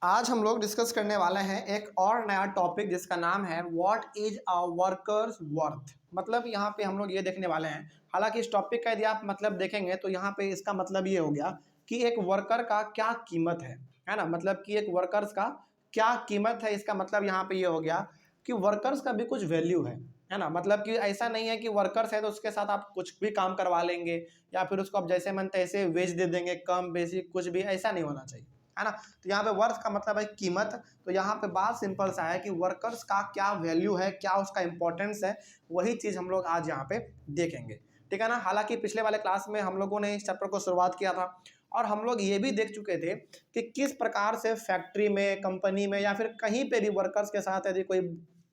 आज हम लोग डिस्कस करने वाले हैं एक और नया टॉपिक जिसका नाम है what is a workers worth. मतलब यहाँ पे हम लोग ये देखने वाले हैं। हालांकि इस टॉपिक का यदि आप मतलब देखेंगे तो यहाँ पे इसका मतलब ये हो गया कि एक वर्कर का क्या कीमत है ना। मतलब कि एक वर्कर्स का क्या कीमत है, इसका मतलब यहाँ पे ये हो गया कि वर्कर्स का भी कुछ वैल्यू है ना। मतलब कि ऐसा नहीं है कि वर्कर्स है तो उसके साथ आप कुछ भी काम करवा लेंगे या फिर उसको आप जैसे मन तैसे वेज दे देंगे, कम बेसिक कुछ भी, ऐसा नहीं होना चाहिए, है ना। तो यहाँ पे वर्थ का मतलब है कीमत। तो यहाँ पे बात सिंपल सा है कि वर्कर्स का क्या वैल्यू है, क्या उसका इंपॉर्टेंस है, वही चीज़ हम लोग आज यहाँ पे देखेंगे, ठीक है ना। हालांकि पिछले वाले क्लास में हम लोगों ने इस चैप्टर को शुरुआत किया था और हम लोग ये भी देख चुके थे कि किस प्रकार से फैक्ट्री में, कंपनी में या फिर कहीं पे भी वर्कर्स के साथ यदि कोई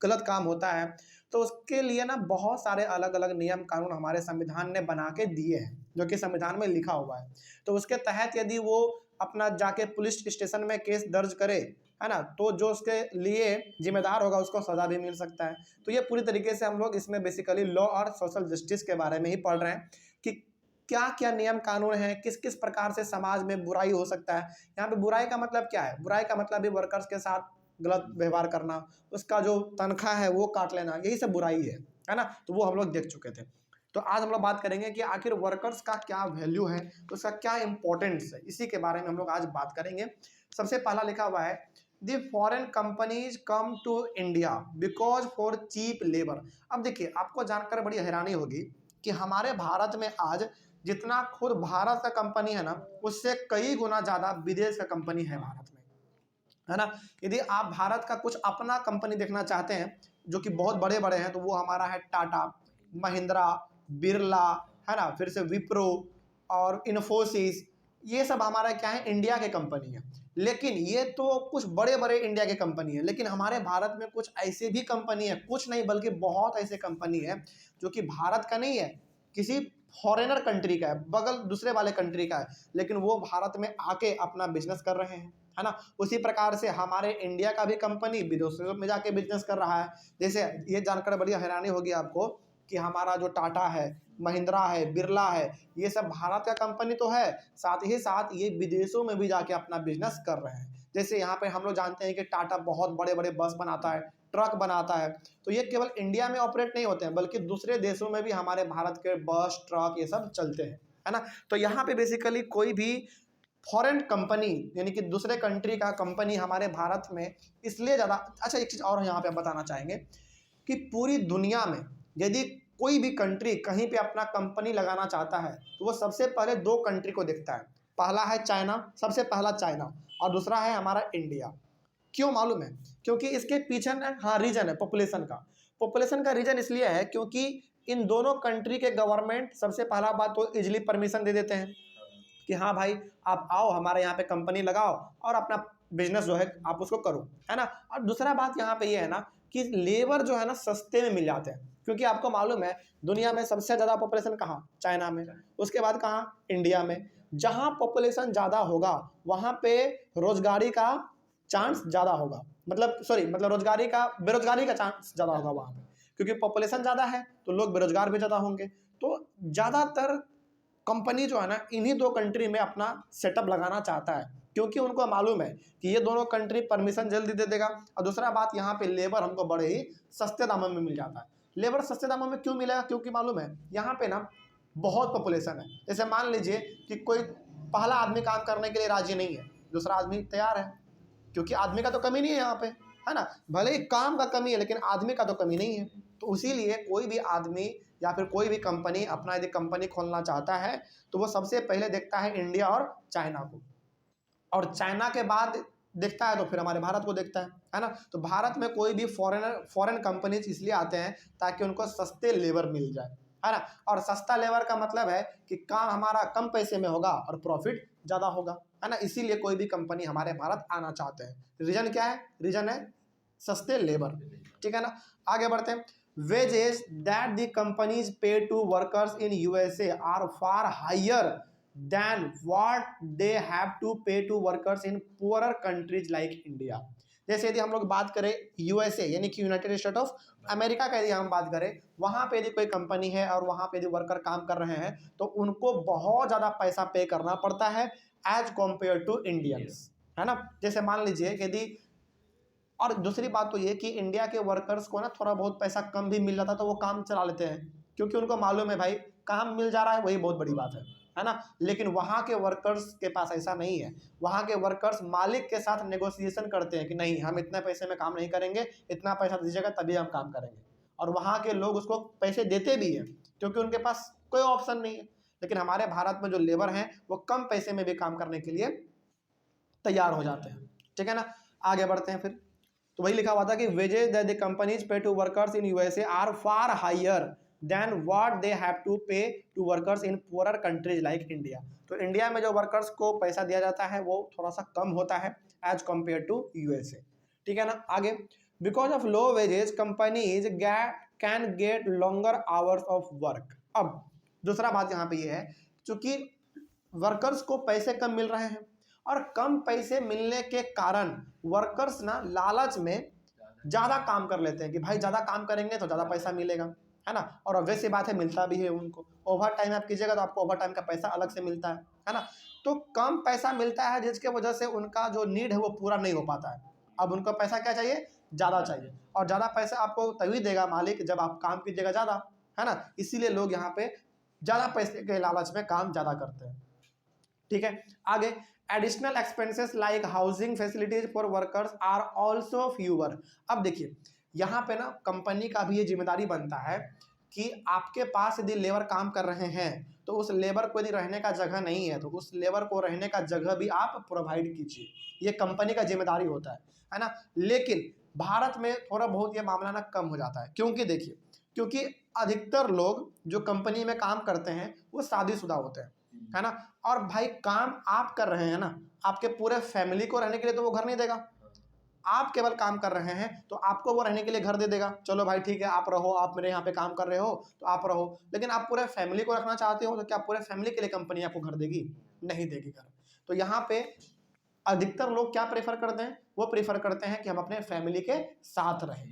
गलत काम होता है तो उसके लिए ना बहुत सारे अलग अलग नियम कानून हमारे संविधान ने बना के दिए हैं, जो कि संविधान में लिखा हुआ है। तो उसके तहत यदि वो अपना जाके पुलिस स्टेशन में केस दर्ज करे, है ना, तो जो उसके लिए जिम्मेदार होगा उसको सजा भी मिल सकता है। तो ये पूरी तरीके से हम लोग इसमें बेसिकली लॉ और सोशल जस्टिस के बारे में ही पढ़ रहे हैं कि क्या क्या नियम कानून है, किस किस प्रकार से समाज में बुराई हो सकता है। यहाँ पे बुराई का मतलब क्या है? बुराई का मतलब भी वर्कर्स के साथ गलत व्यवहार करना, उसका जो तनख्वाह है वो काट लेना, यही सब बुराई है ना। तो वो हम लोग देख चुके थे। तो आज हम लोग बात करेंगे कि आखिर वर्कर्स का क्या वैल्यू है, उसका क्या इंपॉर्टेंस है, इसी के बारे में हम लोग आज बात करेंगे। सबसे पहला लिखा हुआ है the foreign companies come to India because for cheap labour. अब देखिए, आपको जानकर बड़ी हैरानी होगी कि हमारे भारत में आज जितना खुद भारत का कंपनी है ना, उससे कई गुना ज़्यादा विदेश का कंपनी है भारत में, है ना। यदि आप भारत का कुछ अपना कंपनी देखना चाहते हैं जो कि बहुत बड़े बड़े हैं तो वो हमारा है टाटा, महिंद्रा, बिरला, है ना, फिर से विप्रो और इन्फोसिस। ये सब हमारा क्या है, इंडिया के कंपनी है। लेकिन ये तो कुछ बड़े बड़े इंडिया के कंपनी है, लेकिन हमारे भारत में कुछ ऐसे भी कंपनी है, कुछ नहीं बल्कि बहुत ऐसे कंपनी है जो कि भारत का नहीं है, किसी फॉरेनर कंट्री का है, बगल दूसरे वाले कंट्री का है, लेकिन वो भारत में आके अपना बिजनेस कर रहे हैं, है ना। उसी प्रकार से हमारे इंडिया का भी कंपनी विदेशों में जाके बिजनेस कर रहा है। जैसे ये जानकर बड़ी हैरानी होगी आपको कि हमारा जो टाटा है, महिंद्रा है, बिरला है, ये सब भारत का कंपनी तो है, साथ ही साथ ये विदेशों में भी जाके अपना बिजनेस कर रहे हैं। जैसे यहाँ पे हम लोग जानते हैं कि टाटा बहुत बड़े बड़े बस बनाता है, ट्रक बनाता है, तो ये केवल इंडिया में ऑपरेट नहीं होते हैं बल्कि दूसरे देशों में भी हमारे भारत के बस, ट्रक ये सब चलते हैं, है ना। तो यहाँ पे बेसिकली कोई भी फॉरेन कंपनी यानी कि दूसरे कंट्री का कंपनी हमारे भारत में इसलिए ज़्यादा अच्छा। एक चीज़ और यहाँ पे हम बताना चाहेंगे कि पूरी दुनिया में यदि कोई भी कंट्री कहीं पे अपना कंपनी लगाना चाहता है तो वो सबसे पहले दो कंट्री को देखता है। पहला है चाइना, सबसे पहला चाइना, और दूसरा है हमारा इंडिया। क्यों मालूम है? क्योंकि इसके पीछे ना, हाँ, रीजन है पॉपुलेशन का रीजन इसलिए है क्योंकि इन दोनों कंट्री के गवर्नमेंट सबसे पहला बात तो इजिली परमिशन दे देते हैं कि हाँ भाई, आप आओ हमारे यहाँ पे कंपनी लगाओ और अपना बिजनेस जो है आप उसको करो, है ना। और दूसरा बात यहाँ पे ये है ना कि लेबर जो है ना सस्ते में मिल जाते हैं, क्योंकि आपको मालूम है दुनिया में सबसे ज़्यादा पॉपुलेशन कहाँ? चाइना में। उसके बाद कहाँ? इंडिया में। जहाँ पॉपुलेशन ज़्यादा होगा वहाँ पे रोजगारी का चांस ज़्यादा होगा, मतलब रोजगारी का, बेरोजगारी का चांस ज़्यादा होगा वहाँ पे, क्योंकि पॉपुलेशन ज़्यादा है तो लोग बेरोजगार भी ज़्यादा होंगे। तो ज़्यादातर कंपनी जो है ना इन्हीं दो कंट्री में अपना सेटअप लगाना चाहता है, क्योंकि उनको मालूम है कि ये दोनों कंट्री परमिशन जल्दी दे देगा। और दूसरा बात, यहाँ पे लेबर हमको बड़े ही सस्ते दामों में मिल जाता है। लेबर सस्ते दामों में क्यों मिलेगा? क्योंकि मालूम है यहाँ पे ना बहुत पॉपुलेशन है। जैसे मान लीजिए कि कोई पहला आदमी काम करने के लिए राजी नहीं है, दूसरा आदमी तैयार है, क्योंकि आदमी का तो कमी नहीं है यहाँ पे, है ना। भले ही काम का कमी है लेकिन आदमी का तो कमी नहीं है। तो इसीलिए कोई भी आदमी या फिर कोई भी कंपनी अपना यदि कंपनी खोलना चाहता है तो वो सबसे पहले देखता है इंडिया और चाइना को, और चाइना के बाद देखता है तो फिर हमारे भारत को देखता है ना। तो भारत में कोई भी फॉरेन कंपनीज इसलिए आते हैं ताकि उनको सस्ते लेबर मिल जाए, है ना। और सस्ता लेबर का मतलब है कि काम हमारा कम पैसे में होगा और प्रॉफिट ज़्यादा होगा, है ना। इसीलिए कोई भी कंपनी हमारे भारत आना चाहते हैं। रीजन क्या है? रीजन है सस्ते लेबर, ठीक है ना। आगे बढ़ते हैं। Wages that the companies pay to workers in USA are far higher than what they have to pay to workers in poorer countries like India. जैसे यदि हम लोग बात करें यूएसए यानी कि यूनाइटेड स्टेट ऑफ अमेरिका का यदि हम बात करें, वहाँ पे यदि कोई कंपनी है और वहाँ पे यदि वर्कर काम कर रहे हैं तो उनको बहुत ज़्यादा पैसा पे करना पड़ता है एज कम्पेयर टू इंडियंस, है ना। जैसे मान लीजिए यदि, और दूसरी बात तो ये कि इंडिया के वर्कर्स को ना थोड़ा बहुत पैसा कम भी मिल जाता तो वो काम चला लेते हैं, क्योंकि उनको मालूम है भाई काम मिल जा रहा है, वही बहुत बड़ी बात है ना। लेकिन वहाँ के वर्कर्स के पास ऐसा नहीं है। वहाँ के वर्कर्स मालिक के साथ नेगोशिएशन करते हैं कि नहीं, हम इतने पैसे में काम नहीं करेंगे, इतना पैसा दीजिएगा तभी हम काम करेंगे। और वहाँ के लोग उसको पैसे देते भी हैं, क्योंकि उनके पास कोई ऑप्शन नहीं है। लेकिन हमारे भारत में जो लेबर हैं वो कम पैसे में भी काम करने के लिए तैयार हो जाते हैं, ठीक है ना। आगे बढ़ते हैं फिर। तो वही लिखा हुआ था कि wages that the companies pay to workers in USA are far higher than what they have to pay to workers in poorer countries like India. तो इंडिया में जो वर्कर्स को पैसा दिया जाता है वो थोड़ा सा कम होता है एज कम्पेयर टू यूएसए, ठीक है ना। आगे, because of low wages companies can get longer hours of work. अब दूसरा बात यहाँ पे ये है, चूंकि वर्कर्स को पैसे कम मिल रहे हैं और कम पैसे मिलने के कारण वर्कर्स ना लालच में ज़्यादा काम कर लेते हैं कि भाई ज़्यादा काम करेंगे तो ज़्यादा पैसा मिलेगा, है ना। और ऑब्वियस सी बात है, मिलता भी है उनको। ओवर टाइम आप कीजिएगा तो आपको ओवर टाइम का पैसा अलग से मिलता है ना। तो कम पैसा मिलता है जिसके वजह से उनका जो नीड है वो पूरा नहीं हो पाता है। अब उनको पैसा क्या चाहिए, ज़्यादा चाहिए। और ज़्यादा पैसा आपको तभी देगा मालिक जब आप काम कीजिएगा ज़्यादा, है ना। इसीलिए लोग यहाँ पे ज़्यादा पैसे के लालच में काम ज़्यादा करते हैं, ठीक है। आगे, additional expenses like housing facilities for workers are also fewer. अब देखिए यहाँ पे ना कंपनी का भी ये जिम्मेदारी बनता है कि आपके पास यदि लेबर काम कर रहे हैं तो उस लेबर को यदि रहने का जगह नहीं है तो उस लेबर को रहने का जगह भी आप प्रोवाइड कीजिए, ये कंपनी का जिम्मेदारी होता है ना। लेकिन भारत में थोड़ा बहुत ये मामला ना कम हो जाता है, क्योंकि देखिए, क्योंकि अधिकतर लोग जो कंपनी में काम करते हैं वो शादीशुदा होते हैं, है ना। और भाई काम आप कर रहे हैं ना, आपके पूरे फैमिली को रहने के लिए तो वो घर नहीं देगा। आप केवल काम कर रहे हैं तो आपको वो रहने के लिए घर दे देगा, चलो भाई ठीक है आप रहो, आप मेरे यहाँ पे काम कर रहे हो तो आप रहो। लेकिन आप पूरे फैमिली को रखना चाहते हो तो क्या पूरे फैमिली के लिए कंपनी आपको घर देगी? नहीं देगी घर। तो यहाँ पे अधिकतर लोग क्या प्रेफर करते हैं, वो प्रेफर करते हैं कि हम अपने फैमिली के साथ रहें,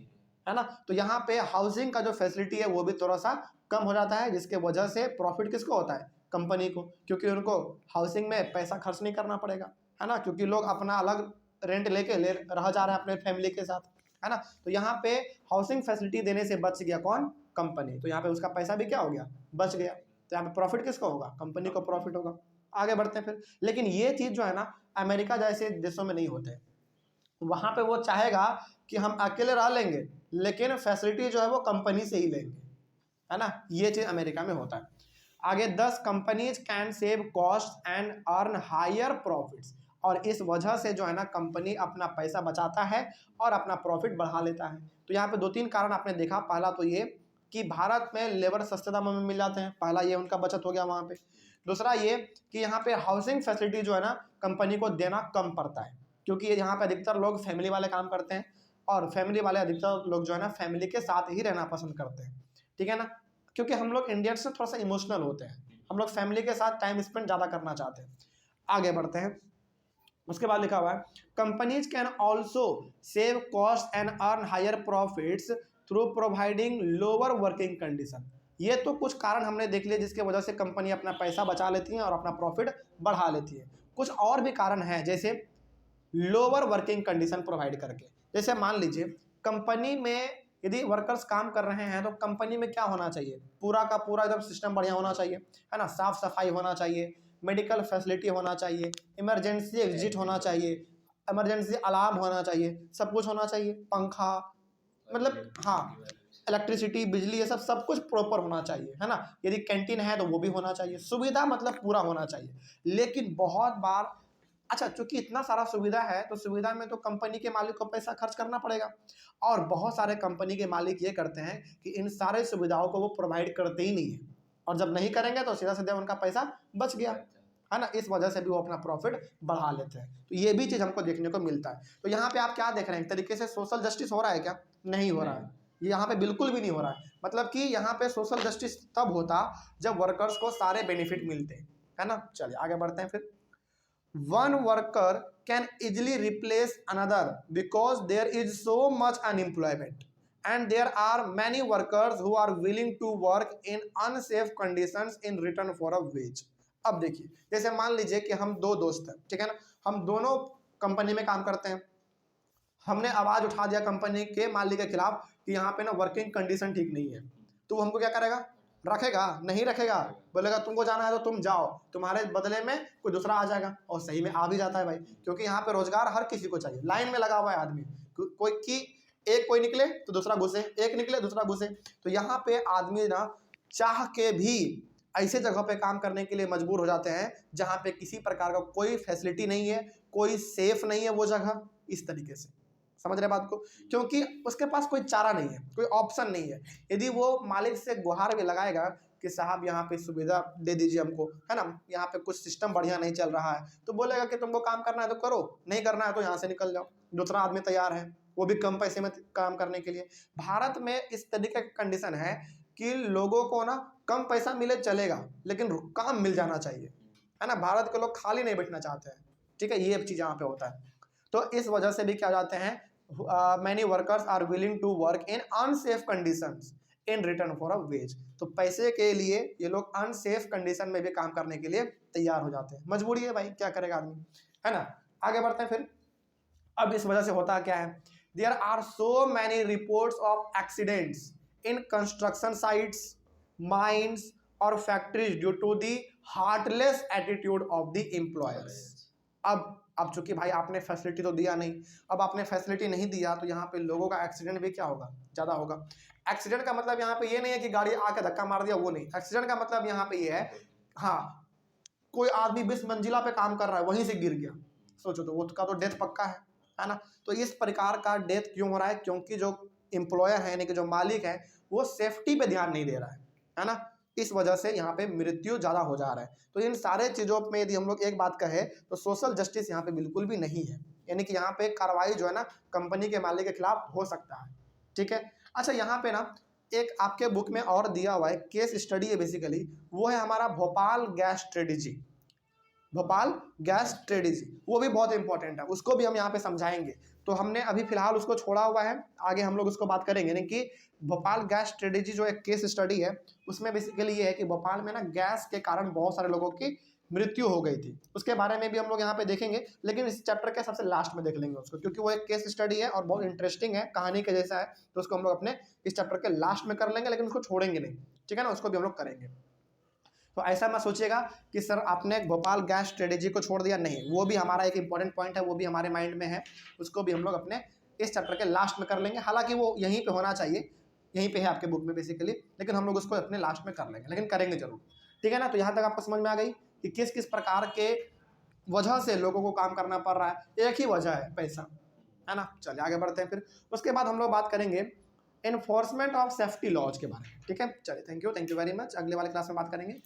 है ना। तो यहाँ पे हाउसिंग का जो फैसिलिटी है वो भी थोड़ा सा कम हो जाता है, जिसके वजह से प्रॉफिट किसको होता है, कंपनी को, क्योंकि उनको हाउसिंग में पैसा खर्च नहीं करना पड़ेगा, है ना। क्योंकि लोग अपना अलग रेंट लेके रह जा रहे हैं अपने फैमिली के साथ, है ना। तो यहाँ पे हाउसिंग फैसिलिटी देने से बच गया कौन, कंपनी। तो यहाँ पे उसका पैसा भी क्या हो गया, बच गया। तो यहाँ पे प्रॉफिट किसको होगा, कंपनी को प्रॉफिट होगा। आगे बढ़ते हैं फिर। लेकिन ये चीज़ जो है ना अमेरिका जैसे देशों में नहीं होते। वहाँ पे वो चाहेगा कि हम अकेले रह लेंगे लेकिन फैसिलिटी जो है वो कंपनी से ही लेंगे, है ना। ये चीज़ अमेरिका में होता है। आगे, 10 companies can save cost and earn higher profits. और इस वजह से जो है ना कंपनी अपना पैसा बचाता है और अपना प्रॉफिट बढ़ा लेता है। तो यहाँ पे 2-3 कारण आपने देखा। पहला तो ये कि भारत में लेबर सस्ते दामों में मिल जाते हैं, पहला ये उनका बचत हो गया वहाँ पे। दूसरा ये कि यहाँ पे हाउसिंग फैसिलिटी जो है ना कंपनी को देना कम पड़ता है, क्योंकि यहाँ पे अधिकतर लोग फैमिली वाले काम करते हैं और फैमिली वाले अधिकतर लोग जो है ना फैमिली के साथ ही रहना पसंद करते हैं, ठीक है ना। क्योंकि हम लोग इंडियंस से थोड़ा सा इमोशनल होते हैं, हम लोग फैमिली के साथ टाइम स्पेंड ज़्यादा करना चाहते हैं। आगे बढ़ते हैं। उसके बाद लिखा हुआ है companies can also save cost and earn higher profits through providing lower working condition. ये तो कुछ कारण हमने देख लिए जिसके वजह से कंपनी अपना पैसा बचा लेती है और अपना प्रॉफिट बढ़ा लेती है। कुछ और भी कारण हैं, जैसे लोअर वर्किंग कंडीशन प्रोवाइड करके। जैसे मान लीजिए कंपनी में यदि वर्कर्स काम कर रहे हैं तो कंपनी में क्या होना चाहिए, पूरा का पूरा एकदम सिस्टम बढ़िया होना चाहिए, है ना। साफ सफाई होना चाहिए, मेडिकल फैसिलिटी होना चाहिए, इमरजेंसी एग्जिट होना चाहिए, इमरजेंसी अलार्म होना चाहिए, सब कुछ होना चाहिए, पंखा, मतलब हाँ, इलेक्ट्रिसिटी, बिजली, ये सब कुछ प्रॉपर होना चाहिए, है ना। यदि कैंटीन है तो वो भी होना चाहिए, सुविधा मतलब पूरा होना चाहिए। लेकिन बहुत बार, अच्छा चूंकि इतना सारा सुविधा है तो सुविधा में तो कंपनी के मालिक को पैसा खर्च करना पड़ेगा, और बहुत सारे कंपनी के मालिक ये करते हैं कि इन सारे सुविधाओं को वो प्रोवाइड करते ही नहीं है, और जब नहीं करेंगे तो सीधा सीधा उनका पैसा बच गया, है ना। इस वजह से भी वो अपना प्रॉफिट बढ़ा लेते हैं। तो ये भी चीज़ हमको देखने को मिलता है। तो यहाँ पे आप क्या देख रहे हैं, एक तरीके से सोशल जस्टिस हो रहा है क्या, नहीं हो रहा है, ये यहाँ पे बिल्कुल भी नहीं हो रहा है। मतलब कि यहाँ पे सोशल जस्टिस तब होता जब वर्कर्स को सारे बेनिफिट मिलते, है ना। चलिए आगे बढ़ते हैं फिर। One worker can easily replace another because there is so much unemployment and there are many workers who are willing to work in unsafe conditions in return for a wage। अब देखिए, जैसे मान लीजिए कि हम दो दोस्त हैं, ठीक है ना, हम दोनों कंपनी में काम करते हैं, हमने आवाज उठा दिया कंपनी के मालिक के खिलाफ कि यहाँ पे ना वर्किंग कंडीशन ठीक नहीं है, तो वो हमको क्या करेगा, रखेगा? नहीं रखेगा, बोलेगा तुमको जाना है तो तुम जाओ, तुम्हारे बदले में कोई दूसरा आ जाएगा। और सही में आ भी जाता है भाई, क्योंकि यहाँ पे रोजगार हर किसी को चाहिए, लाइन में लगा हुआ है आदमी, कोई की एक कोई निकले तो दूसरा घुसे, एक निकले दूसरा घुसे। तो यहाँ पे आदमी ना चाह के भी ऐसे जगह पे काम करने के लिए मजबूर हो जाते हैं जहाँ पे किसी प्रकार का कोई फैसिलिटी नहीं है, कोई सेफ नहीं है वो जगह, इस तरीके से। समझ रहे बात को? क्योंकि उसके पास कोई चारा नहीं है, कोई ऑप्शन नहीं है। यदि वो मालिक से गुहार भी लगाएगा कि साहब यहाँ पे सुविधा दे दीजिए हमको, है ना, यहाँ पे कुछ सिस्टम बढ़िया नहीं चल रहा है, तो बोलेगा कि तुमको काम करना है तो करो, नहीं करना है तो यहाँ से निकल जाओ, दूसरा आदमी तैयार है, वो भी कम पैसे में काम करने के लिए। भारत में इस तरीके का कंडीशन है कि लोगों को ना कम पैसा मिले चलेगा, लेकिन काम मिल जाना चाहिए, है ना। भारत के लोग खाली नहीं बैठना चाहते हैं, ठीक है, ये चीज़ यहाँ पे होता है। तो इस वजह से भी क्या जाते हैं, many workers are willing to work in unsafe conditions in return for a wage. तो पैसे के लिए ये लोग अनसेफ कंडीशन में भी काम करने के लिए तैयार हो जाते हैं, मजबूरी है भाई, क्या करेगा आदमी, है ना। आगे बढ़ते हैं फिर। अब इस वजह से होता क्या है, there are so many reports of accidents in construction sites, mines और factories due to the heartless attitude of the employers. अब चूंकि भाई आपने फैसिलिटी तो दिया नहीं, अब आपने फैसिलिटी नहीं दिया तो यहाँ पे लोगों का एक्सीडेंट भी क्या होगा, ज़्यादा होगा। एक्सीडेंट का मतलब यहाँ पे ये नहीं है कि गाड़ी आके धक्का मार दिया, वो नहीं। एक्सीडेंट का मतलब यहाँ पे ये है, हाँ, कोई आदमी 20 मंजिला पे काम कर रहा है, वहीं से गिर गया, सोचो तो उसका तो डेथ पक्का है ना। तो इस प्रकार का डेथ क्यों हो रहा है, क्योंकि जो एम्प्लॉयर है यानी कि जो मालिक है वो सेफ्टी पे ध्यान नहीं दे रहा है ना। इस वजह से यहाँ पे मृत्यु ज़्यादा हो जा रहा है। तो इन सारे चीज़ों में यदि हम लोग एक बात कहें तो सोशल जस्टिस यहाँ पे बिल्कुल भी नहीं है, यानी कि यहाँ पे कार्रवाई जो है ना कंपनी के मालिक के खिलाफ हो सकता है, ठीक है। अच्छा, यहाँ पे ना एक आपके बुक में और दिया हुआ है, केस स्टडी है बेसिकली, वो है हमारा Bhopal gas strategy, Bhopal gas strategy, वो भी बहुत इंपॉर्टेंट है, उसको भी हम यहाँ पे समझाएंगे। तो हमने अभी फिलहाल उसको छोड़ा हुआ है, आगे हम लोग उसको बात करेंगे। यानी कि भोपाल गैस स्ट्रेटेजी जो एक केस स्टडी है, उसमें बेसिकली ये है कि भोपाल में ना गैस के कारण बहुत सारे लोगों की मृत्यु हो गई थी, उसके बारे में भी हम लोग यहाँ पे देखेंगे, लेकिन इस चैप्टर के सबसे लास्ट में देख लेंगे उसको, क्योंकि वो एक केस स्टडी है और बहुत इंटरेस्टिंग है, कहानी के जैसा है। तो उसको हम लोग अपने इस चैप्टर के लास्ट में कर लेंगे, लेकिन उसको छोड़ेंगे नहीं, ठीक है ना, उसको भी हम लोग करेंगे। तो ऐसा मत सोचिएगा कि सर आपने भोपाल गैस स्ट्रेटेजी को छोड़ दिया, नहीं, वो भी हमारा एक इंपॉर्टेंट पॉइंट है, वो भी हमारे माइंड में है, उसको भी हम लोग अपने इस चैप्टर के लास्ट में कर लेंगे। हालांकि वो यहीं पे होना चाहिए, यहीं पे है आपके बुक में बेसिकली, लेकिन हम लोग उसको अपने लास्ट में कर लेंगे, लेकिन करेंगे जरूर, ठीक है ना। तो यहाँ तक आपको समझ में आ गई कि किस किस प्रकार के वजह से लोगों को काम करना पड़ रहा है, एक ही वजह है, पैसा, है ना। चलिए आगे बढ़ते हैं फिर। उसके बाद हम लोग बात करेंगे एनफोर्समेंट ऑफ सेफ्टी लॉज के बारे में, ठीक है। चलिए, थैंक यू वेरी मच, अगले वाले क्लास में बात करेंगे।